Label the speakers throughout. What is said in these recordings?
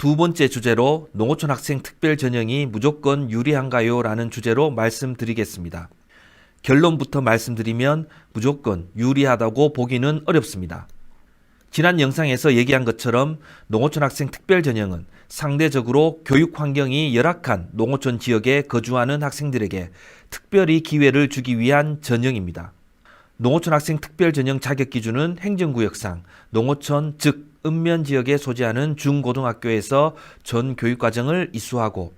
Speaker 1: 두 번째 주제로 농어촌 학생 특별 전형이 무조건 유리한가요? 라는 주제로 말씀드리겠습니다. 결론부터 말씀드리면 무조건 유리하다고 보기는 어렵습니다. 지난 영상에서 얘기한 것처럼 농어촌 학생 특별 전형은 상대적으로 교육 환경이 열악한 농어촌 지역에 거주하는 학생들에게 특별히 기회를 주기 위한 전형입니다. 농어촌 학생 특별 전형 자격 기준은 행정구역상 농어촌 즉 읍면 지역에 소재하는 중고등학교에서 전 교육과정을 이수하고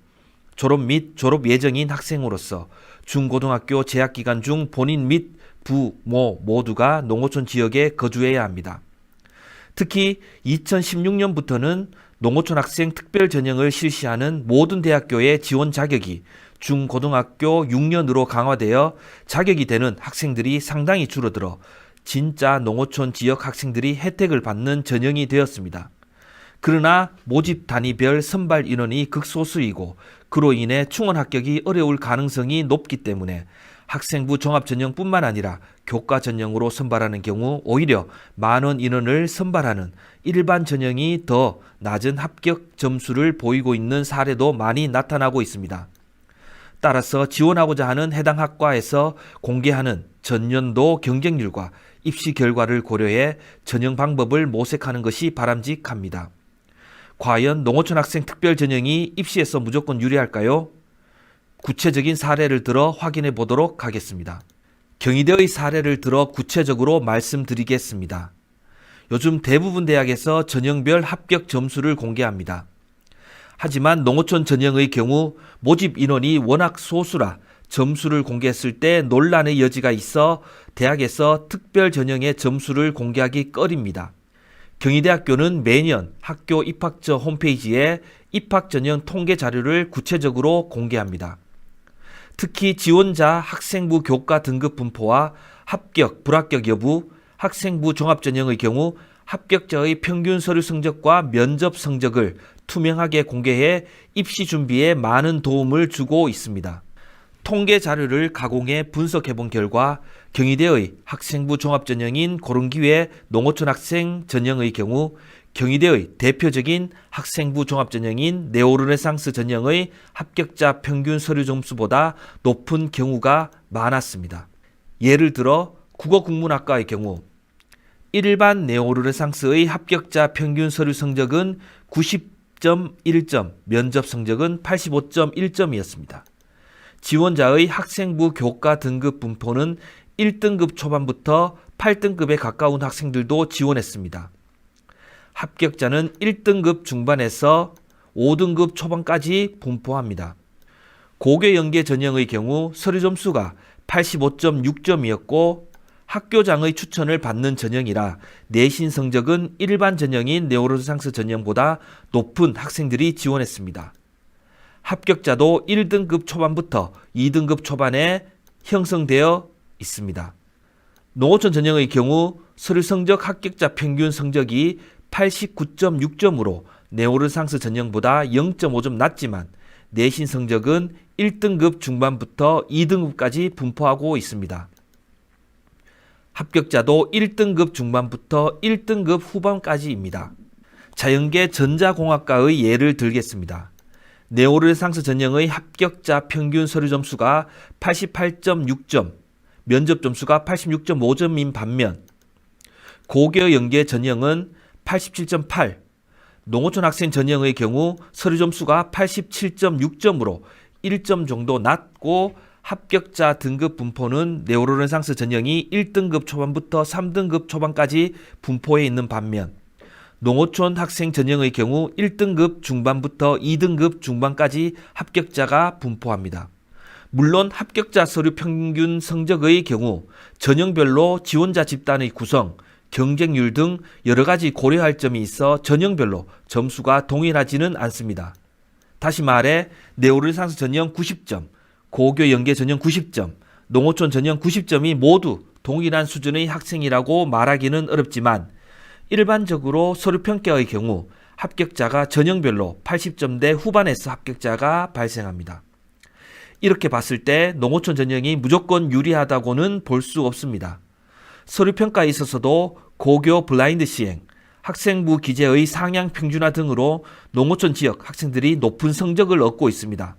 Speaker 1: 졸업 및 졸업 예정인 학생으로서 중고등학교 재학기간 중 본인 및 부모 모두가 농어촌 지역에 거주해야 합니다. 특히 2016년부터는 농어촌 학생 특별 전형을 실시하는 모든 대학교의 지원 자격이 중고등학교 6년으로 강화되어 자격이 되는 학생들이 상당히 줄어들어 진짜 농어촌 지역 학생들이 혜택을 받는 전형이 되었습니다. 그러나 모집 단위별 선발 인원이 극소수이고 그로 인해 충원 합격이 어려울 가능성이 높기 때문에 학생부 종합전형뿐만 아니라 교과 전형으로 선발하는 경우 오히려 많은 인원을 선발하는 일반 전형이 더 낮은 합격 점수를 보이고 있는 사례도 많이 나타나고 있습니다. 따라서 지원하고자 하는 해당 학과에서 공개하는 전년도 경쟁률과 입시 결과를 고려해 전형 방법을 모색하는 것이 바람직합니다. 과연 농어촌 학생 특별 전형이 입시에서 무조건 유리할까요? 구체적인 사례를 들어 확인해 보도록 하겠습니다. 경희대의 사례를 들어 구체적으로 말씀드리겠습니다. 요즘 대부분 대학에서 전형별 합격 점수를 공개합니다. 하지만 농어촌 전형의 경우 모집 인원이 워낙 소수라 점수를 공개했을 때 논란의 여지가 있어 대학에서 특별 전형의 점수를 공개하기 꺼립니다. 경희대학교는 매년 학교 입학처 홈페이지에 입학 전형 통계 자료를 구체적으로 공개합니다. 특히 지원자 학생부 교과 등급 분포와 합격, 불합격 여부, 학생부 종합전형의 경우 합격자의 평균 서류 성적과 면접 성적을 투명하게 공개해 입시 준비에 많은 도움을 주고 있습니다. 통계 자료를 가공해 분석해 본 결과 경희대의 학생부 종합전형인 고른기회 농어촌 학생 전형의 경우 경희대의 대표적인 학생부 종합전형인 네오르네상스 전형의 합격자 평균 서류 점수보다 높은 경우가 많았습니다. 예를 들어 국어국문학과의 경우 일반 네오르네상스의 합격자 평균 서류 성적은 90.1점, 면접 성적은 85.1점이었습니다. 지원자의 학생부 교과 등급 분포는 1등급 초반부터 8등급에 가까운 학생들도 지원했습니다. 합격자는 1등급 중반에서 5등급 초반까지 분포합니다. 고교연계 전형의 경우 서류 점수가 85.6점이었고 학교장의 추천을 받는 전형이라 내신 성적은 일반 전형인 네오르네상스 전형보다 높은 학생들이 지원했습니다. 합격자도 1등급 초반부터 2등급 초반에 형성되어 있습니다. 농어촌 전형의 경우 서류 성적 합격자 평균 성적이 89.6점으로 네오르네상스 전형보다 0.5점 낮지만 내신 성적은 1등급 중반부터 2등급까지 분포하고 있습니다. 합격자도 1등급 중반부터 1등급 후반까지입니다. 자연계 전자공학과의 예를 들겠습니다. 네오르네상스 전형의 합격자 평균 서류 점수가 88.6점, 면접 점수가 86.5점인 반면 고교연계 전형은 87.8, 농어촌 학생 전형의 경우 서류 점수가 87.6점으로 1점 정도 낮고 합격자 등급 분포는 네오르네상스 전형이 1등급 초반부터 3등급 초반까지 분포해 있는 반면 농어촌 학생 전형의 경우 1등급 중반부터 2등급 중반까지 합격자가 분포합니다. 물론 합격자 서류 평균 성적의 경우 전형별로 지원자 집단의 구성, 경쟁률 등 여러 가지 고려할 점이 있어 전형별로 점수가 동일하지는 않습니다. 다시 말해 네오르네상스 전형 90점, 고교연계 전형 90점, 농어촌 전형 90점이 모두 동일한 수준의 학생이라고 말하기는 어렵지만 일반적으로 서류평가의 경우 합격자가 전형별로 80점대 후반에서 합격자가 발생합니다. 이렇게 봤을 때 농어촌 전형이 무조건 유리하다고는 볼 수 없습니다. 서류평가에 있어서도 고교 블라인드 시행, 학생부 기재의 상향 평준화 등으로 농어촌 지역 학생들이 높은 성적을 얻고 있습니다.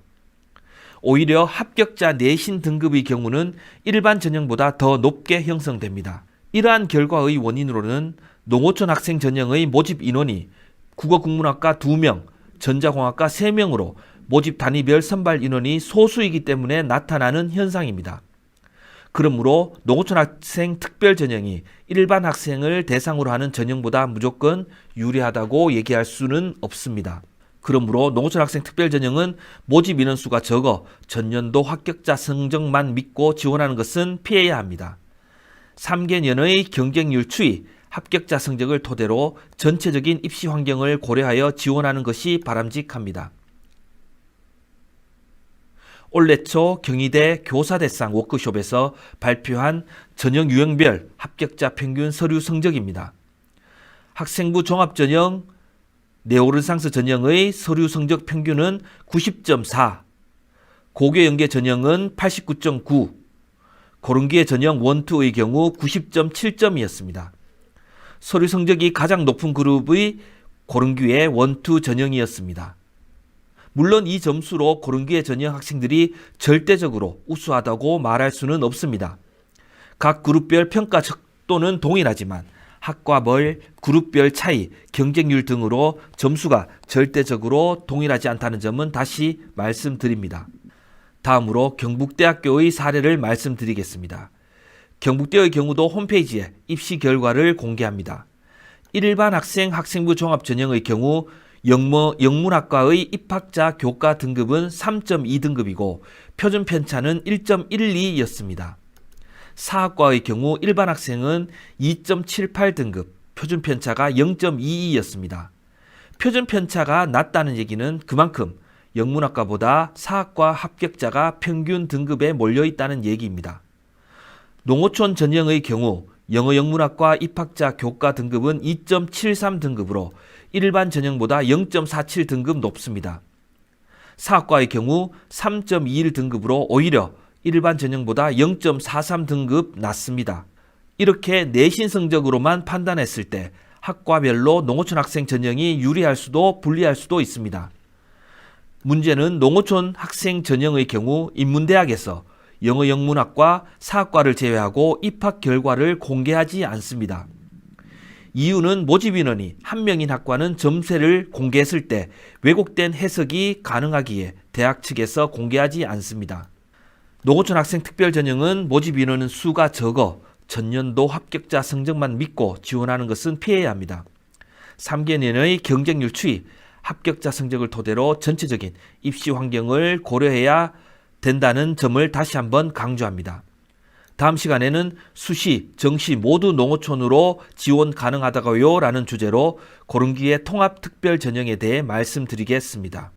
Speaker 1: 오히려 합격자 내신 등급의 경우는 일반 전형보다 더 높게 형성됩니다. 이러한 결과의 원인으로는 농어촌 학생 전형의 모집 인원이 국어국문학과 2명, 전자공학과 3명으로 모집 단위별 선발 인원이 소수이기 때문에 나타나는 현상입니다. 그러므로 농어촌 학생 특별 전형이 일반 학생을 대상으로 하는 전형보다 무조건 유리하다고 얘기할 수는 없습니다. 그러므로 농어촌 학생 특별 전형은 모집 인원수가 적어 전년도 합격자 성적만 믿고 지원하는 것은 피해야 합니다. 3개년의 경쟁률 추이, 합격자 성적을 토대로 전체적인 입시 환경을 고려하여 지원하는 것이 바람직합니다. 올해 초 경희대 교사대상 워크숍에서 발표한 전형 유형별 합격자 평균 서류 성적입니다. 학생부 종합전형 네오르상스 전형의 서류 성적 평균은 90.4, 고교연계 전형은 89.9, 고른기의 전형 1, 2의 경우 90.7점이었습니다. 서류 성적이 가장 높은 그룹의 고른기의 1, 2 전형이었습니다. 물론 이 점수로 고른기의 전형 학생들이 절대적으로 우수하다고 말할 수는 없습니다. 각 그룹별 평가 척도는 동일하지만 학과별, 그룹별 차이, 경쟁률 등으로 점수가 절대적으로 동일하지 않다는 점은 다시 말씀드립니다. 다음으로 경북대학교의 사례를 말씀드리겠습니다. 경북대의 경우도 홈페이지에 입시 결과를 공개합니다. 일반 학생 학생부 종합전형의 경우 영문학과의 입학자 교과 등급은 3.2등급이고 표준 편차는 1.12였습니다. 사학과의 경우 일반 학생은 2.78등급, 표준 편차가 0.22였습니다. 표준 편차가 낮다는 얘기는 그만큼 영문학과보다 사학과 합격자가 평균 등급에 몰려있다는 얘기입니다. 농어촌 전형의 경우 영어 영문학과 입학자 교과 등급은 2.73등급으로 일반 전형보다 0.47등급 높습니다. 사학과의 경우 3.21등급으로 오히려 일반 전형보다 0.43등급 낮습니다. 이렇게 내신 성적으로만 판단했을 때 학과별로 농어촌 학생 전형이 유리할 수도 불리할 수도 있습니다. 문제는 농어촌 학생 전형의 경우 인문대학에서 영어 영문학과 사학과를 제외하고 입학 결과를 공개하지 않습니다. 이유는 모집 인원이 1명인 학과는 점수를 공개했을 때 왜곡된 해석이 가능하기에 대학 측에서 공개하지 않습니다. 농어촌 학생 특별 전형은 모집 인원 수가 적어 전년도 합격자 성적만 믿고 지원하는 것은 피해야 합니다. 3개년의 경쟁률 추이, 합격자 성적을 토대로 전체적인 입시 환경을 고려해야 된다는 점을 다시 한번 강조합니다. 다음 시간에는 수시, 정시 모두 농어촌으로 지원 가능하다고요? 라는 주제로 고른기의 통합특별 전형에 대해 말씀드리겠습니다.